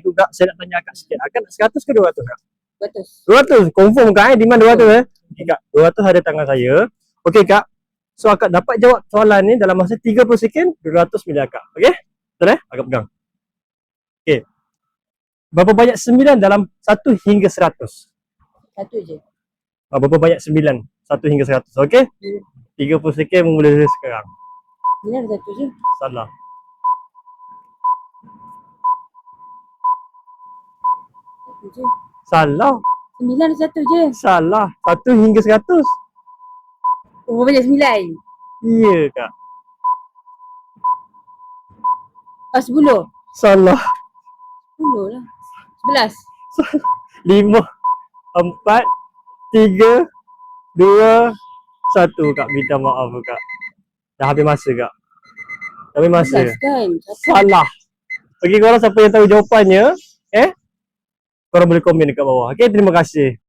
Kak, saya nak tanya Kak sikit. Kak nak 100 ke 200 Kak? 200. 200, confirm Kak di mana 200 Okay Kak, 200 ada tangan saya. Okey Kak. So Akak dapat jawab soalan ni dalam masa 30 second, 200 milik Akak. Okey? Betul Akak pegang. Okey. Berapa banyak 9 dalam 1 hingga 100? Satu je. Berapa banyak 9? 1 hingga 100. Okey? 30 second mula dari sekarang. 9 ada satu je. Salah. Satu je. Salah. 9 ada satu je. Salah. 1 hingga 100. Oh, banyak 9. Ya Kak. 10. Salah. 10 lah. 11. 5, 4, 3, 2, 1 Kak. Minta maaf Kak. Dah habis masa Kak. Dah habis masa. 11 kan? Salah. Okey, korang siapa yang tahu jawapannya, korang boleh komen dekat bawah. Okey, terima kasih.